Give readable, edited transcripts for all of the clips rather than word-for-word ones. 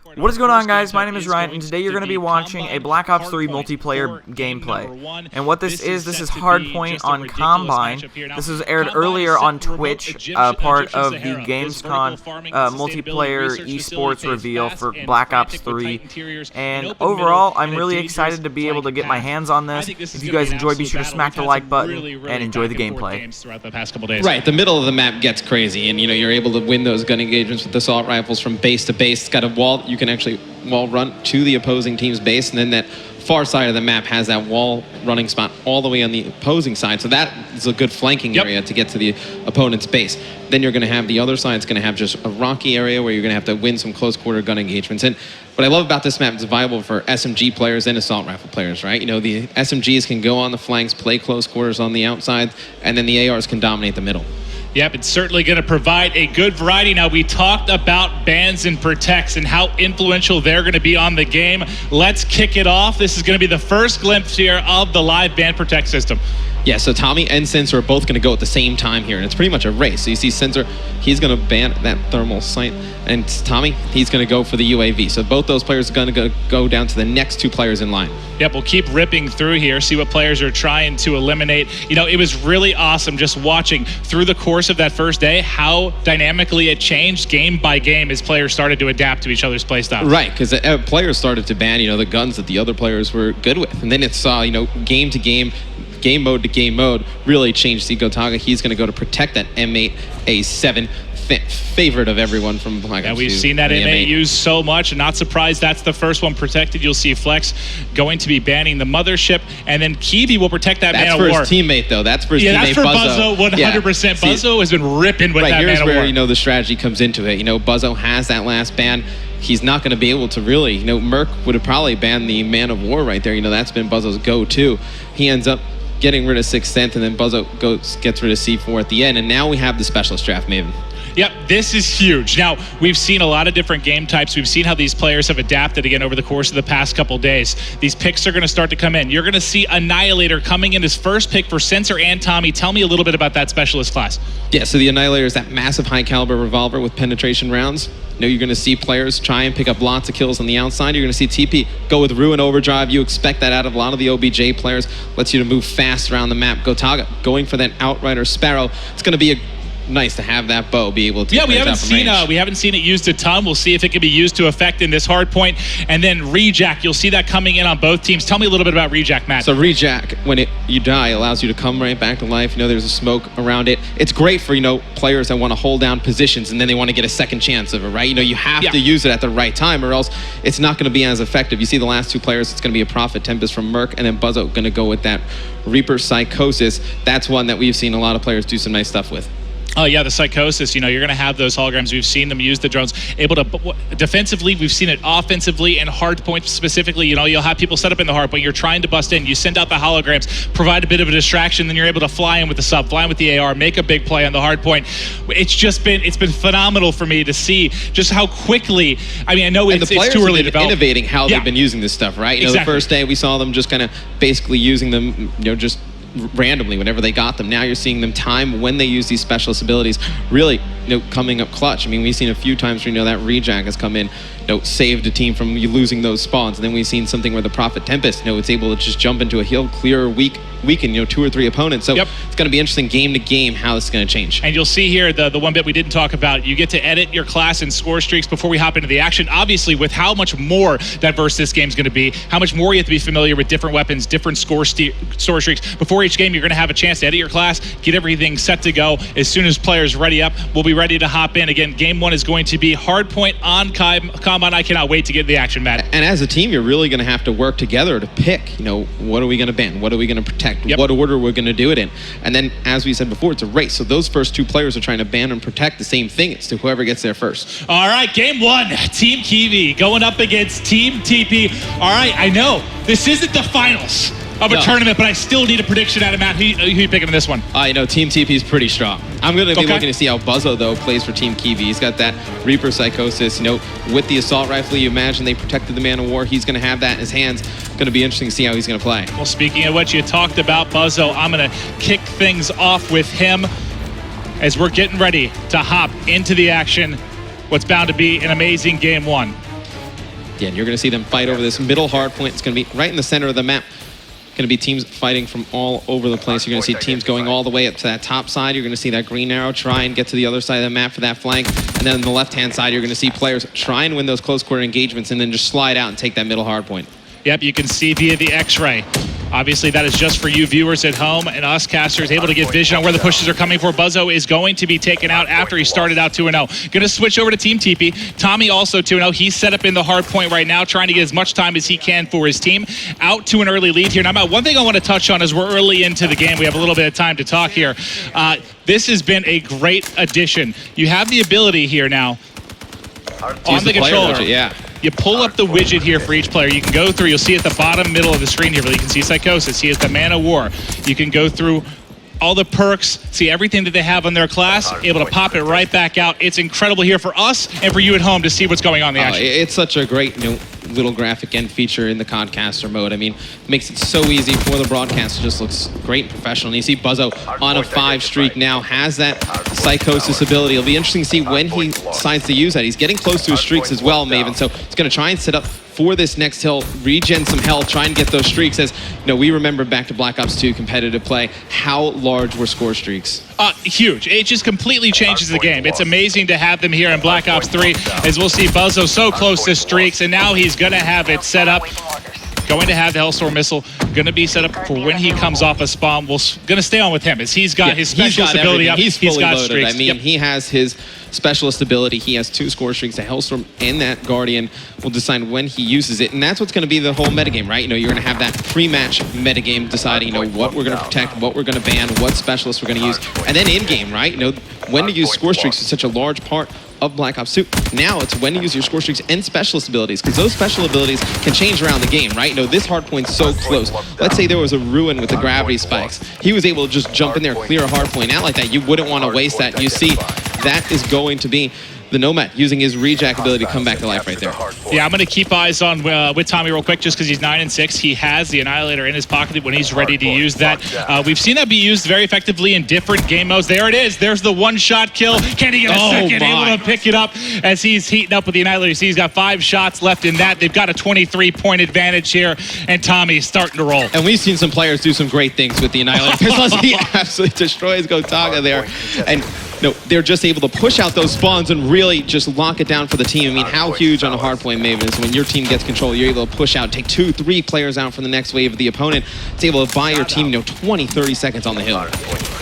What is going on, guys? My name is Ryan, and today you're going to be watching a Black Ops 3 multiplayer gameplay. And what this is HARDPOINT on Combine. This was aired earlier on Twitch, part of the Gamescom multiplayer eSports reveal for Black Ops 3. And overall, I'm really excited to be able to get my hands on this. If you guys enjoy, be sure to smack the like button and enjoy the gameplay. Right, the middle of the map gets crazy, and you're able to win those gun engagements with assault rifles from base to base. It's got a wall you can actually wall run to the opposing team's base, and then that far side of the map has that wall running spot all the way on the opposing side, so that is a good flanking area to get to the opponent's base. Then you're going to have the other side, it's going to have just a rocky area where you're going to have to win some close quarter gun engagements. And what I love about this map is viable for SMG players and assault rifle players, right? The SMGs can go on the flanks, play close quarters on the outside, and then the ARs can dominate the middle. Yep, it's certainly going to provide a good variety. Now, we talked about bans and protects and how influential they're going to be on the game. Let's kick it off. This is going to be the first glimpse here of the live ban protect system. Yeah, so Tommy and Sensor are both going to go at the same time here, and it's pretty much a race. So you see Sensor, he's going to ban that thermal sight, and Tommy, he's going to go for the UAV. So both those players are going to go down to the next two players in line. Yep, we'll keep ripping through here, see what players are trying to eliminate. It was really awesome just watching through the course of that first day how dynamically it changed game by game as players started to adapt to each other's playstyles. Right, because players started to ban, the guns that the other players were good with. And then it saw, game to game, game mode to game mode really changed. See Gotaga, he's going to go to protect that M8A7 favorite of everyone from Black Ops 2. Yeah, we've seen that M8 used so much, and not surprised that's the first one protected. You'll see Flex going to be banning the mothership, and then Kiwi will protect that man of war. That's for his teammate, though. That's for his teammate, that's for Buzzo, 100%. Yeah. Buzzo has been ripping with that man of war. Here's where, the strategy comes into it. Buzzo has that last ban. He's not going to be able to really, Merc would have probably banned the man of war right there. That's been Buzzo's go-to. He ends up getting rid of 6th Sense, and then Buzzo gets rid of C4 at the end, and now we have the specialist draft Maven. Yep, this is huge. Now, we've seen a lot of different game types. We've seen how these players have adapted again over the course of the past couple days. These picks are going to start to come in. You're going to see Annihilator coming in as first pick for Sensor and Tommy. Tell me a little bit about that specialist class. Yeah, so the Annihilator is that massive high-caliber revolver with penetration rounds. You're going to see players try and pick up lots of kills on the outside. You're going to see TP go with Ruin Overdrive. You expect that out of a lot of the OBJ players. Lets you to move fast around the map. Gotaga going for that Outrider Sparrow. It's going to be nice to have that bow be able to. Yeah, we haven't seen it used a ton. We'll see if it can be used to effect in this hardpoint. And then Rejack, you'll see that coming in on both teams. Tell me a little bit about Rejack, Matt. So Rejack, when you die, allows you to come right back to life. There's a smoke around it. It's great for players that want to hold down positions and then they want to get a second chance of it, right? You have to use it at the right time, or else it's not going to be as effective. You see the last two players, it's going to be a Prophet Tempest from Merc, and then Buzzo going to go with that Reaper Psychosis. That's one that we've seen a lot of players do some nice stuff with. Oh, yeah, the Psychosis, you're going to have those holograms. We've seen them use the drones. Able to, defensively, we've seen it offensively and hardpoint specifically. You'll have people set up in the hardpoint. You're trying to bust in. You send out the holograms, provide a bit of a distraction, then you're able to fly in with the sub, fly in with the AR, make a big play on the hardpoint. It's been phenomenal for me to see just how quickly, I know it's too early to develop. Innovating how they've been using this stuff, right? The first day we saw them just kind of basically using them, just randomly whenever they got them. Now you're seeing them time when they use these specialist abilities really coming up clutch. We've seen a few times where that Rejack has come in, saved a team from losing those spawns, and then we've seen something where the Prophet Tempest, it's able to just jump into a hill, clear, weaken 2 or 3 opponents. So it's going to be interesting game to game how this is going to change. And you'll see here the one bit we didn't talk about. You get to edit your class and score streaks before we hop into the action. Obviously, with how much more diverse this game's going to be, how much more you have to be familiar with different weapons, different score streaks. Before each game, you're going to have a chance to edit your class, get everything set to go. As soon as players ready up, we'll be ready to hop in. Again, game 1 is going to be Hardpoint on Combine. I cannot wait to get the action, Matt. And as a team, you're really going to have to work together to pick, what are we going to ban? What are we going to protect? What order we're going to do it in? And then, as we said before, it's a race. So those first 2 players are trying to ban and protect the same thing. It's to whoever gets there first. All right, game 1, Team Kiwi going up against Team TP. All right, I know this isn't the finals of a tournament, but I still need a prediction out of Matt. Who you picking in this one? Team TP is pretty strong. I'm going to be looking to see how Buzzo, though, plays for Team Kiwi. He's got that Reaper Psychosis. With the assault rifle, you imagine they protected the man of war. He's going to have that in his hands. Going to be interesting to see how he's going to play. Well, speaking of what you talked about, Buzzo, I'm going to kick things off with him as we're getting ready to hop into the action. What's bound to be an amazing game 1. Yeah, and you're going to see them fight over this middle hard point. It's going to be right in the center of the map. Going to be teams fighting from all over the place. You're going to see teams going all the way up to that top side. You're going to see that green arrow try and get to the other side of the map for that flank. And then on the left-hand side, you're going to see players try and win those close quarter engagements and then just slide out and take that middle hard point. Yep, you can see via the X-ray. Obviously, that is just for you viewers at home and us casters able to get vision on where the pushes are coming for. Buzzo is going to be taken out after he started out 2-0. Going to switch over to Team TP. Tommy also 2-0. He's set up in the hard point right now, trying to get as much time as he can for his team. Out to an early lead here. Now, one thing I want to touch on is we're early into the game. We have a little bit of time to talk here. This has been a great addition. You have the ability here now on the controller. Yeah. You pull up the widget here for each player. You can go through, you'll see at the bottom middle of the screen here, you can see Psychosis. He has the Man of War. You can go through all the perks, see everything that they have on their class, able to pop it right back out. It's incredible here for us and for you at home to see what's going on in the action. It's such a great little graphic end feature in the Concaster mode. I mean, makes it so easy for the broadcast. It just looks great and professional. And you see Buzzo on a 5 streak now, has that Psychosis ability. It'll be interesting to see when he decides to use that. He's getting close to his streaks as well, Maven, so he's going to try and set up for this next hill, regen some health, try and get those streaks. As we remember back to Black Ops 2 competitive play, how large were score streaks? Huge. It just completely changes the game. It's amazing to have them here in Black Ops 3, as we'll see Buzzo so close to streaks, and now he's going to have it set up. Going to have the Hellstorm missile, going to be set up for when he comes off a spawn. We're going to stay on with him as he's got his specialist ability up. He's fully got loaded. streaks. I mean, he has his specialist ability. He has 2 score streaks. The Hellstorm and that Guardian will decide when he uses it, and that's what's going to be the whole metagame, right? You're going to have that pre-match metagame deciding, what we're going to protect, what we're going to ban, what specialists we're going to use, and then in-game, right? When to use score streaks is such a large part of Black Ops 2. Now it's when to use your score streaks and specialist abilities, because those special abilities can change around the game, right? This hard point's so close. Let's say there was a Ruin with the gravity spikes. He was able to just jump in there, clear a hard point out like that. You wouldn't want to waste that. You see, that is going to be the Nomad using his rejack ability to come back to life right there. Yeah, I'm going to keep eyes on with Tommy real quick just because he's 9-6. He has the Annihilator in his pocket when he's ready to use that. We've seen that be used very effectively in different game modes. There it is. There's the one-shot kill. Can he get a second? Able to pick it up as he's heating up with the Annihilator. You see he's got 5 shots left in that. They've got a 23-point advantage here, and Tommy's starting to roll. And we've seen some players do some great things with the Annihilator because he absolutely destroys Gotaga there. And they're just able to push out those spawns and really just lock it down for the team. I mean, how huge on a hardpoint Maven is when your team gets control, you're able to push out, take 2-3 players out from the next wave of the opponent. It's able to buy your team, 20-30 seconds on the hill.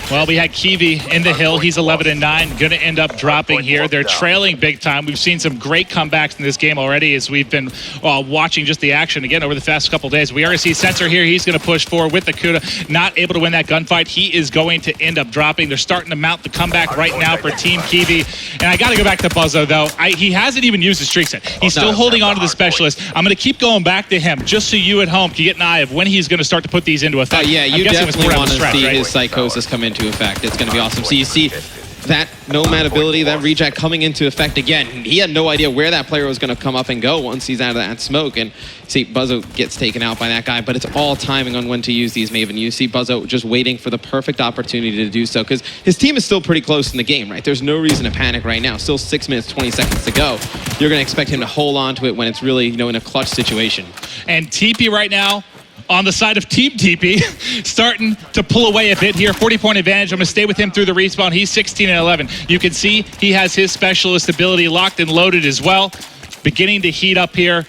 Well, we had Kiwi in the hill. He's 11-9, going to end up dropping here. They're trailing big time. We've seen some great comebacks in this game already as we've been watching just the action again over the past couple days. We already see Sensor here. He's going to push forward with the Kuda. Not able to win that gunfight. He is going to end up dropping. They're starting to mount the comeback right now for Team Kiwi. And I got to go back to Buzzo, though. He hasn't even used his streak set. He's still holding on to the specialist. I'm going to keep going back to him just so you at home can get an eye of when he's going to start to put these into effect. Yeah, you definitely want to see his Psychosis come into effect. It's going to be awesome. So you see that Nomad ability, that rejack coming into effect again. He had no idea where that player was going to come up and go once he's out of that smoke. And see, Buzzo gets taken out by that guy, but it's all timing on when to use these, Maven. You see Buzzo just waiting for the perfect opportunity to do so, because his team is still pretty close in the game, right? There's no reason to panic right now. Still 6 minutes, 20 seconds to go. You're going to expect him to hold on to it when it's really, in a clutch situation. And TP right now, on the side of Team TP, starting to pull away a bit here. 40-point advantage. I'm going to stay with him through the respawn. He's 16-11. You can see he has his specialist ability locked and loaded as well. Beginning to heat up here.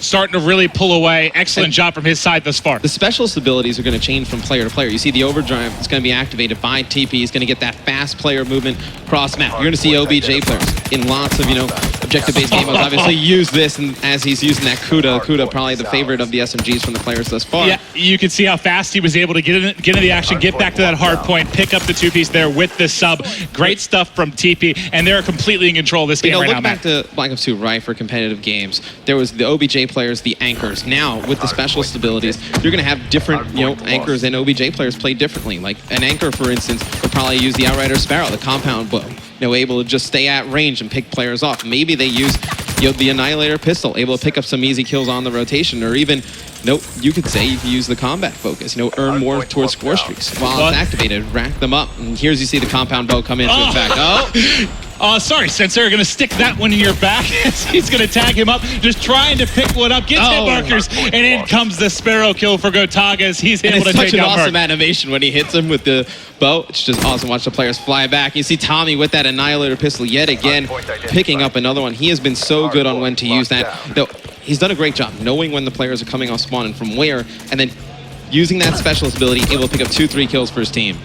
Starting to really pull away. Excellent job from his side thus far. The specialist abilities are going to change from player to player. You see the overdrive is going to be activated by TP. He's going to get that fast player movement cross map. You're going to see OBJ players in lots of, objective-based game modes obviously use this, and as he's using that Kuda probably the favorite of the SMGs from the players thus far. Yeah, you can see how fast he was able to get into the action, get back to that hard point, pick up the 2-piece there with the sub. Great stuff from TP, and they're completely in control of this game right now. Look back to Black Ops 2, right, for competitive games. There was the OBJ players, the anchors. Now, with the specialist abilities, you're going to have different, anchors and OBJ players play differently. Like an anchor, for instance, would probably use the Outrider Sparrow, the compound bow, able to just stay at range and pick players off. Maybe they use the Annihilator pistol, able to pick up some easy kills on the rotation, or even, you could say you can use the combat focus, earn more towards score streaks. While it's activated, rack them up. And here's you see the compound bow come into effect. Sorry, Sensei, going to stick that one in your back. He's going to tag him up, just trying to pick one up. Gets hit markers, and in comes the Sparrow kill for Gotaga as he's able to take out Merc. It's such an awesome animation when he hits him with the bow. It's just awesome. Watch the players fly back. You see Tommy with that Annihilator pistol yet again, picking up another one. He has been so good on when to use that. Though he's done a great job knowing when the players are coming off spawn and from where, and then using that specialist ability, able to pick up 2-3 kills for his team.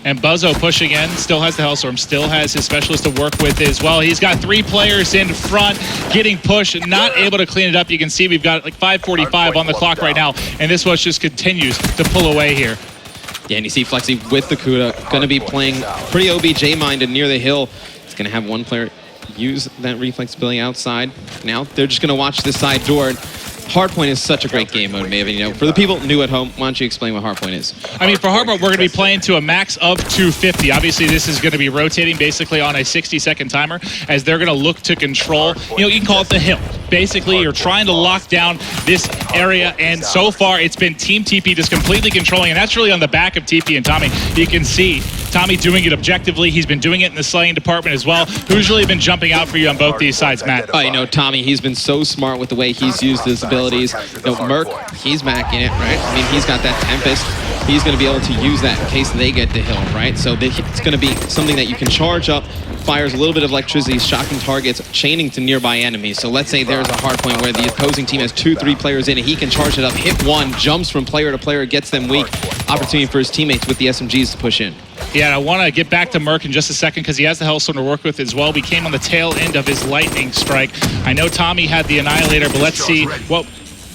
And Buzzo pushing in, still has the Hellstorm, still has his specialist to work with as well. He's got 3 players in front, getting pushed, not able to clean it up. You can see we've got like 5:45 on the clock right now, and this one just continues to pull away here. Yeah, and you see Flexi with the Kuda, going to be playing pretty OBJ-minded near the hill. He's going to have one player use that reflex ability outside. Now they're just going to watch this side door. Hardpoint is such a great game mode, Maven. You know, for the people new at home, why don't you explain what Hardpoint is? I mean, for Hardpoint, we're going to be playing to a max of 250. Obviously, this is going to be rotating basically on a 60-second timer as they're going to look to control, you know, you can call it the hill. Basically, you're trying to lock down this area, and so far, it's been Team TP just completely controlling, and that's really on the back of TP and Tommy. You can see Tommy doing it objectively. He's been doing it in the slaying department as well. Who's really been jumping out for you on both these sides, Matt? Oh, you know, Tommy, he's been so smart with the way he's used his abilities. You know, Merc, he's macking it, right? I mean, he's got that Tempest. He's going to be able to use that in case they get the hill, right? So it's going to be something that you can charge up, fires a little bit of electricity, shocking targets, chaining to nearby enemies. So let's say there's a hard point where the opposing team has 2-3 players in it. He can charge it up, hit one, jumps from player to player, gets them weak. Opportunity for his teammates with the SMGs to push in. Yeah, and I want to get back to Merc in just a second because he has the Hellstorm to work with as well. We came on the tail end of his Lightning Strike. I know Tommy had the Annihilator, but let's see what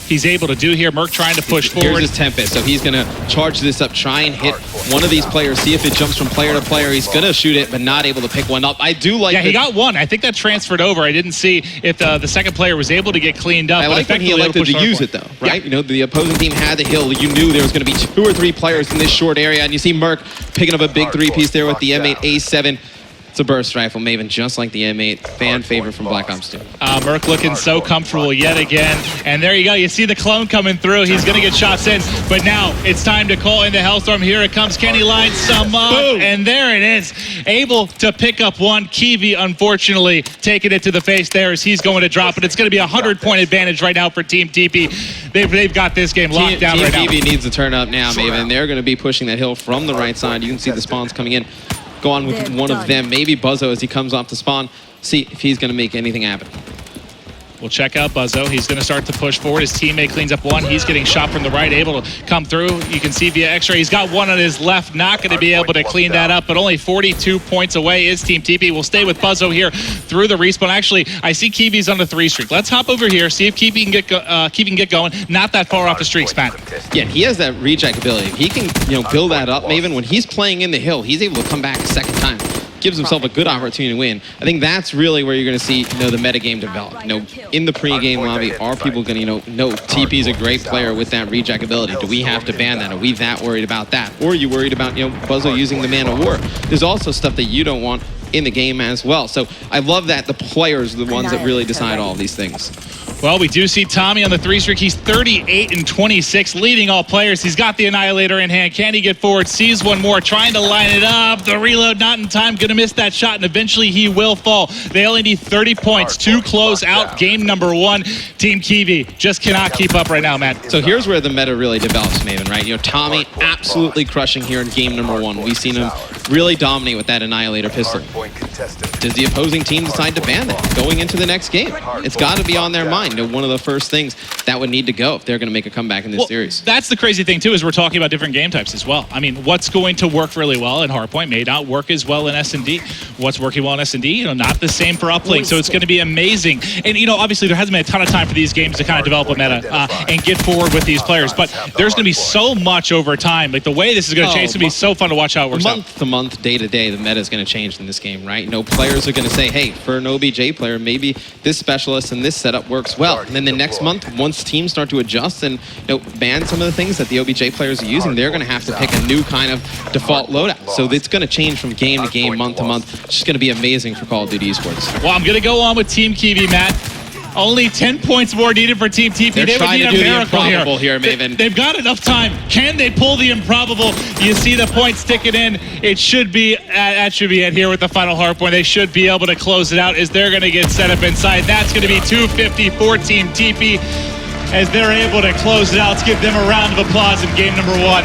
he's able to do here. Merc trying to push forward. Here's his Tempest, so he's going to charge this up, try and hit one of these players, see if it jumps from player to player. He's going to shoot it, but not able to pick one up. I do like. Yeah, he got one. I think that transferred over. I didn't see if the second player was able to get cleaned up. I like when he elected to use it, though, right? Yeah. You know, the opposing team had the hill. You knew there was going to be 2 or 3 players in this short area, and you see Merc picking up a big 3-piece there with the M8 A7. It's a burst rifle, Maven, just like the M8. Fan favorite from Black Ops 2. Merc looking so comfortable yet again. And there you go. You see the clone coming through. He's going to get shots in. But now it's time to call in the Hellstorm. Here it comes. Kenny lines some up. Boom. And there it is. Able to pick up one. Kiwi, unfortunately, taking it to the face there as he's going to drop it. It's going to be a 100-point advantage right now for Team TP. They've got this game locked down right now. Team TP needs to turn up now, Maven. They're going to be pushing that hill from the right side. You can see the spawns coming in. Go on with one of them, maybe Buzzo as he comes off the spawn, see if he's going to make anything happen. We'll check out Buzzo. He's going to start to push forward. His teammate cleans up one. He's getting shot from the right, able to come through. You can see via X-ray. He's got one on his left. Not going to be able to clean that up, but only 42 points away is Team TP. We'll stay with Buzzo here through the respawn. Actually, I see Kiwi's on the 3 streak. Let's hop over here, see if Kiwi can get going. Not that far off the streak span. Yeah, he has that reject ability. He can, you know, build that up. Maven, when he's playing in the hill, he's able to come back a second time. Gives himself a good opportunity to win. I think that's really where you're going to see, you know, the metagame develop. You know, in the pre-game lobby, are people going to, know TP's a great player with that reject ability? Do we have to ban that? Are we that worried about that? Or are you worried about, you know, Buzzo using the Man of War? There's also stuff that you don't want in the game as well. So I love that the players are the ones that really decide all of these things. Well, we do see Tommy on the 3 streak. He's 38-26, leading all players. He's got the Annihilator in hand. Can he get forward? Sees one more, trying to line it up. The reload not in time, gonna miss that shot, and eventually he will fall. They only need 30 points to close out game number 1. Team Kiwi just cannot keep up right now, Matt. So here's where the meta really develops, Maven, right? You know, Tommy absolutely crushing here in game number 1. We've seen him really dominate with that Annihilator pistol. Does the opposing team decide to ban that going into the next game? It's got to be on their mind. You know, one of the first things that would need to go if they're going to make a comeback in this series. That's the crazy thing, too, is we're talking about different game types as well. I mean, what's going to work really well in Hardpoint may not work as well in S&D. What's working well in S&D, you know, not the same for Uplink. So it's going to be amazing. And, you know, obviously there hasn't been a ton of time for these games to kind of develop a meta and get forward with these players. But there's going to be so much over time. Like, the way this is going to change, it's going to be so fun to watch how it works out. Month to month, day to day, the meta is going to change in this game, right? You know, players are going to say, hey, for an OBJ player, maybe this specialist and this setup works well. And then the next month, once teams start to adjust and, you know, ban some of the things that the OBJ players are using, they're going to have to pick a new kind of default loadout. So it's going to change from game to game, month to month. It's just going to be amazing for Call of Duty eSports. Well, I'm going to go on with Team Kiwi, Matt. Only 10 points more needed for Team TP. They're They would trying need to a do the miracle improbable here, Maven. They've got enough time. Can they pull the improbable? You see the point sticking in. It should be, that should be it here with the final hard point. They should be able to close it out as they're going to get set up inside. That's going to be 250 for Team TP as they're able to close it out. Let's give them a round of applause in game number 1.